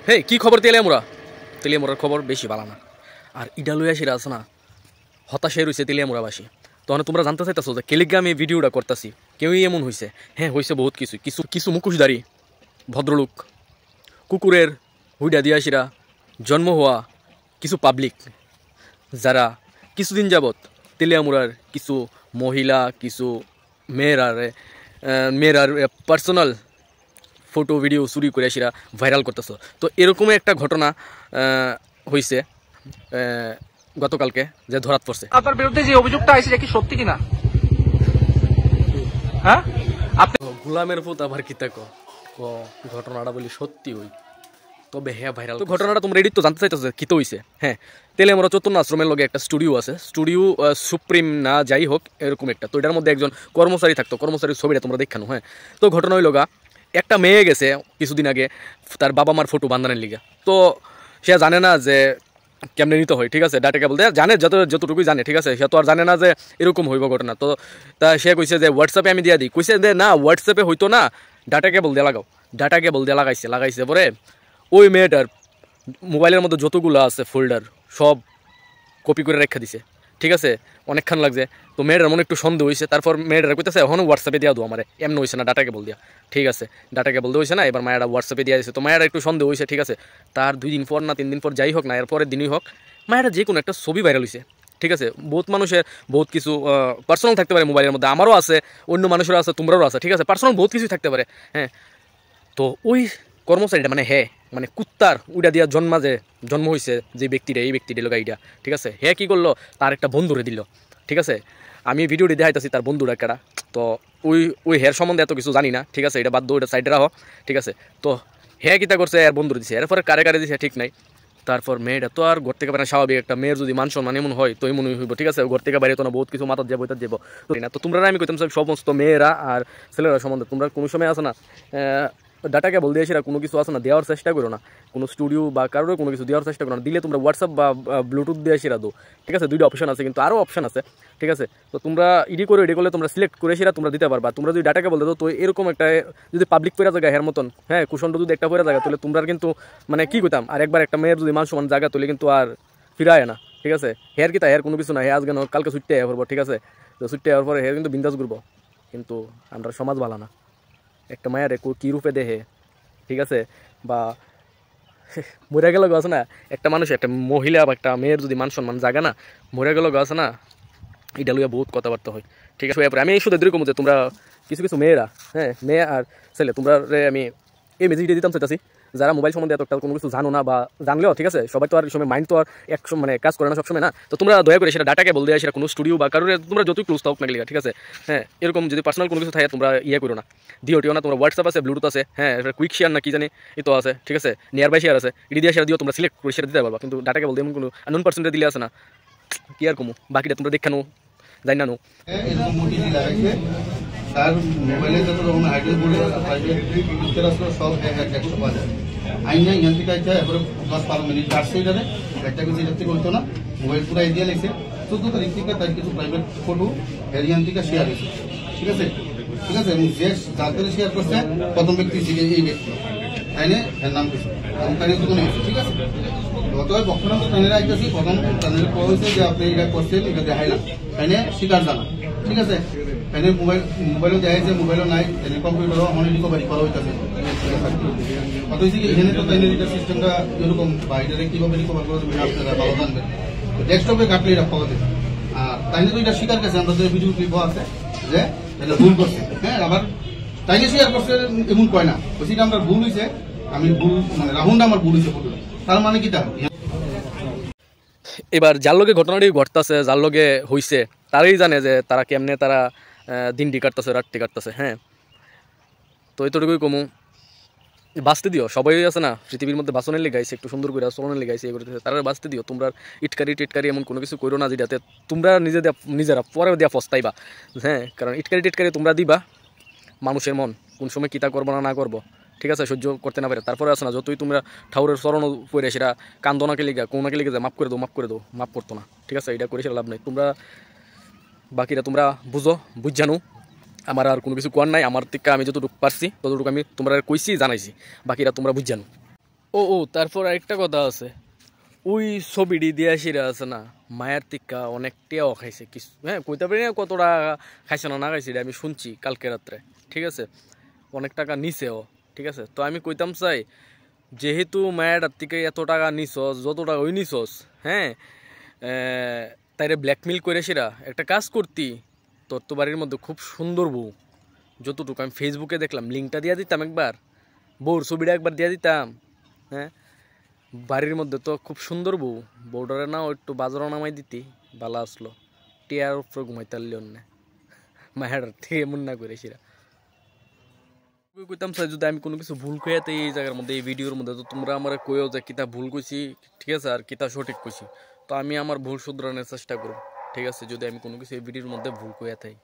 হে কি খবর তেলিয়ামুরার খবর বেশি ভালো না। আর ইডা লইয়া সেরা আছে না হতাশায় রয়েছে তেলিয়ামুরাবাসী। তখন তোমরা জানতে চাইতেছো যে কেলিগা আমি ভিডিওটা করতেছি কেউই এমন হয়েছে। হ্যাঁ হয়েছে বহুত কিছু কিছু কিছু মুখোশধারী ভদ্রলোক কুকুরের হুইডা দিয়াসিরা জন্ম হওয়া কিছু পাবলিক যারা কিছুদিন যাবৎ তেলিয়ামুরার কিছু মহিলা কিছু মেয়েরার পার্সোনাল ফটো ভিডিও চুরি করে সেরা ভাইরাল করতেছ। তো এরকমই একটা ঘটনা হয়েছে গতকালকে যে ধরাত পড়ছে। আপনার বিরুদ্ধে যে অভিযোগটা আছে কি সত্যি কিনা? হ্যাঁ আপনি গোলামের পুত আবার কিতা ঘটনাটা বলি সত্যি হই তবে হ্যাঁ ভাইরাল। তো ঘটনাটা তোমরা এডিট তো জানতে চাইতেছে কিতো হইছে। হ্যাঁ তেলিয়ামুরা চৈতন্য আশ্রমের লগে একটা স্টুডিও আছে, স্টুডিও সুপ্রিম না যাই হোক এরকম একটা। তো এটার মধ্যে একজন কর্মচারী থাকতো, কর্মচারীর ছবিটা তোমরা দেখানো। হ্যাঁ তো ঘটনা হইল গা একটা মেয়ে গেছে কিছুদিন আগে তার বাবা মার ফটো বান্ধানের লিগা। তো সে জানে না যে কেমনে নিতে হয়, ঠিক আছে। ডাটা কেবল দেয় জানে যতটুকুই জানে, ঠিক আছে। সে তো আর জানে না যে এরকম হইব ঘটনা। তো তা সে কইছে যে হোয়াটসঅ্যাপে আমি দিয়ে দিই। কইছে যে না হোয়াটসঅ্যাপে হইতো না, ডাটা কেবল দিয়ে লাগাও। ডাটা কেবল দিয়ে লাগাইছে পরে ওই মেয়েটার মোবাইলের মধ্যে যতগুলো আছে ফোল্ডার সব কপি করে রেখে দিছে, ঠিক আছে। অনেকক্ষণ লাগছে। তো মেয়েটার মনে একটু সন্দেহ হয়েছে। তারপর মেয়েটার কইতেছে এখনও হোয়াটসঅ্যাপে দিয়া দো আমার, এমন হয়েছে না ডাটা কেবল দিয়া, ঠিক আছে। ডাটা কেবল দিয়ে হয়েছে না, এবার মায়েরা হোয়াটসঅ্যাপে দিয়ে দিয়েছে। তো মায়েরা একটু সন্দেহ হয়েছে, ঠিক আছে। তার 2 দিন পর না 3 দিন পর যাই হোক না এর পরের দিনই হোক মায়েরা যে কোনো একটা ছবি ভাইরাল হয়েছে, ঠিক আছে। বহুত মানুষের বহুত কিছু পার্সোনাল থাকতে পারে মোবাইলের মধ্যে, আমারও আছে, অন্য মানুষেরও আছে, তোমরাও আছে, ঠিক আছে। পার্সোনাল বহুত কিছুই থাকতে পারে। হ্যাঁ তো ওই কর্মচারীটা মানে কুত্তার উইটা দিয়া জন্ম হয়েছে যে ব্যক্তিটা, এই ব্যক্তিটা লোক এইটা, ঠিক আছে। হ্যাঁ কী করলো তার একটা বন্ধুরে দিল, ঠিক আছে। আমি ভিডিওটি দেখাইতেছি তার বন্ধুরা কেডা। তো ওই হেয়ার সম্বন্ধে এত কিছু জানি না, ঠিক আছে। এটা বাদ দো, এটা সাইডে রাখো, ঠিক আছে। তো হ্যাঁ কিতা করছে এর বন্ধুরে দিছে, এরপরে কারে দিছে ঠিক নাই। তারপর মেয়েটা তো আর ঘর থেকে পারে না, স্বাভাবিক। একটা মেয়ের যদি মান সম্মান এমন হয় তো এমনই হইব, ঠিক আছে। ঘর থেকে বাইরে তো না বহুত কিছু মাথার যাবো না। তো তোমরা আমি কইতাম সমস্ত মেয়েরা আর ছেলেরা সম্বন্ধে তোমরা কোনো সময় আসো না ডাটা কেবল দিয়ে সেটা কোনো কিছু আছে না দেওয়ার চেষ্টা করো না, কোনো স্টুডিও বা কারোর কোনো কিছু দেওয়ার চেষ্টা করো না। দিলে তোমরা হোয়াটসঅ্যাপ বা ব্লুটুথ দিয়ে সেরা দো, ঠিক আছে। 2টা অপশন আছে, কিন্তু আরও অপশন আছে, ঠিক আছে। তো তোমরা এডি করলে তোমরা সিলেক্ট করে সেটা তোমরা দিতে পারবা। তোমরা যদি ডাটা কেবল দাও তো এরকম একটা যদি পাবলিক পড়া জায়গা হের মতন, হ্যাঁ কুশন্ড যদি একটা পড়া জায়গা তাহলে তোমরা কিন্তু মানে কি কইতাম আর একবার একটা মেয়ের যদি মান সমান জায়গা তুলে কিন্তু আর ফিরায় না, ঠিক আছে। হেয়ার কি তা হেয়ার কোনো কিছু না, হেয়ার আজকে কালকে ছুটতে করবো, ঠিক আছে। তো ছুটতে যাওয়ার পরে হেয়ার কিন্তু বিন্দাস করবো, কিন্তু আমরা সমাজ ভালো না। একটা মায়ের কী রূপে দেহে, ঠিক আছে। বা মরে গেল আছে না একটা মানুষ, একটা মহিলা বা একটা মেয়ের যদি মান সম্মান জাগা না, মরে গেল আছে না, এটা লইয়া বহুত কথাবার্তা হয়, ঠিক আছে। আমি এই শুধু এরকম যে তোমরা কিছু কিছু মেয়েরা, হ্যাঁ মেয়ে আর ছেলে তোমরা আমি এই মেসেজটা দিতাম চাইতেছি যারা মোবাইল সম্বন্ধে এতটা কোনো কিছু জানো না, বা জানলেও ঠিক আছে সবাই তো আর সময় মাইন্ড তো আর মানে কাজ করে না সবসময় না। তো তোমরা দয়া করে সেটা ডাটাকে বল দেয়, সেটা কোনো স্টুডিও বা কারোর তোমরা যতই ক্লোজ থাক না গেলে, ঠিক আছে। হ্যাঁ এরকম যদি পার্সোনাল কোনো কিছু থাকে তোমরা করো না, দিও না। তোমরা হোয়াটসঅ্যাপ আছে, ব্লুটুথ আছে, হ্যাঁ কুইক শেয়ার না কি জানি এ তো আছে, ঠিক আছে। নিয়ার বাই শেয়ার আছে, এটি দিয়ে শেয়ার দিও, তোমরা সিলেক্ট করে শেয়ার দিতে পারবা। কিন্তু ডাটাকে বলতে এমন কোনো আননোন পার্সেন্টে দিলে আছে না কি আর কমু, বাকিটা তোমরা দেখানো জানি না নো। তার মোবাইলে যত রকম আইডি বলে প্রাইভেট আসলে সব 100 পাওয়া যায়। আইনা এখান থেকে আইতে এরপরে 10-12 মিনিট কাটছে যাবে, একটা কিছু যাতে করতো না। মোবাইল পুরো এদিকে লেগেছে 14 তারিখ থেকে তার কিছু প্রাইভেট ফটো এরিয়ান থেকে শেয়ার হয়েছে, ঠিক আছে। ঠিক আছে যে যাদের শেয়ার করছে প্রথম ব্যক্তি ছিল এই ব্যক্তি, তাই না এর নাম কিছু কানের দোকানে হয়েছে, ঠিক আছে। অতএব বর্তমান চ্যানেলে আইতেছি, প্রথম চ্যানেলে কোয়া হয়েছে যে আপনি এটা করছেন, এটা দেখাইলাম, তাই না স্বীকার জানা, ঠিক আছে। এনে মোবাইলও দেখাইছে, মোবাইলও নাই, এনে কম্পিউটারও আমার রিকভারি করা হইতেছে। কত হয়েছে কি এখানে তো তাই এটা সিস্টেমটা এরকম বা এটা কিভাবে রিকভার করে দেবেন আপনারা ভালো জানবেন। ডেস্কটপে কাটলে এটা পাওয়া যাবে। আর তাইলে তো এটা স্বীকার করছে, আমরা যে ভিডিও ক্লিপ আছে যে এটা ভুল করছে, হ্যাঁ আবার তাইলে স্বীকার করছে এমন কয় না, বলছি আমরা ভুল হয়েছে, আমি ভুল মানে রাহুলটা আমার ভুল হয়েছে ফটোটা, তার মানে কি তা। এবার যার লগে ঘটনাটি ঘটতেছে, যার লগে হইছে তারাই জানে যে তারা কেমনে তারা দিনটি কাটতেছে, রাতটি কাটতেছে। হ্যাঁ তো এতটুকুই কমু, বাঁচতে দিও। সবাই আছে না পৃথিবীর মধ্যে বাঁচনের লেগাইছে, একটু সুন্দর করে চলনের লেগাইছে, এ করতেছে, তারা বাঁচতে দিও। তোমরা টিটকারি এমন কোনো কিছু করো না যেটাতে তোমরা নিজেরা পরে দেওয়া পস্তাইবা। হ্যাঁ কারণ টিটকারি তোমরা দিবা, মানুষের মন কোন সময় কিতা করবো না করবো, ঠিক আছে, সহ্য করতে না পারে। তারপরে আছে না যতই তোমরা ঠাউরের চরণ পড়ে সেটা কান্দনাকে লিখা কোনাকে লিখে যায় মাফ করে দো, মাফ করতো না, ঠিক আছে। এটা করে সেটা লাভ নাই। তোমরা বাকিরা তোমরা বুঝ জানো, আমার আর কোনো কিছু কোয়ার নাই। আমার থেকে আমি যতটুকু পারছি ততটুকু আমি তোমরা কইছি জানাইছি, বাকিরা তোমরা বুঝ জানো। ও তারপর আরেকটা কথা আছে, ওই ছবিটি দিয়া সিরা আছে না মায়ের টিকা অনেকটাও খাইছে কিছু, হ্যাঁ কইতে পারি না কতটা খাইছে না খাইছে এটা আমি শুনছি কালকে রাত্রে, ঠিক আছে, অনেক টাকা নিছেও, ঠিক আছে। তো আমি কইতাম চাই যেহেতু মায়ের থেকে এত টাকা নিছস, যত টাকা ওই নিছস, হ্যাঁ তাইরে ব্ল্যাকমেল করে সেরা একটা কাজ করতি, তোর তো বাড়ির মধ্যে খুব সুন্দর বউ, যতটুকু আমি ফেসবুকে দেখলাম লিঙ্কটা দিয়া দিতাম একবার, বউর ছবিটা একবার দিয়া দিতাম, হ্যাঁ বাড়ির মধ্যে তো খুব সুন্দর বউ, বউটারে না একটু বাজারও নামাই দিতি ভালো আসলো, টিয়ার উপরে ঘুমাইতে পারলি অন্য মায়ের থেকে এমন না করে সেরা কইতাম স্যার যদি আমি কোনো কিছু ভুল কইয়াতে এই জায়গার মধ্যে এই ভিডিওর মধ্যে, তো তোমরা আমার কইও যে কিতা ভুল কইছি, ঠিক আছে, আর কিতা সঠিক কইছি, তো আমি আমার ভুল শুধরানোর চেষ্টা করব, ঠিক আছে, যদি আমি কোনো কিছু এই ভিডিওর মধ্যে ভুল কইয়া থাকি।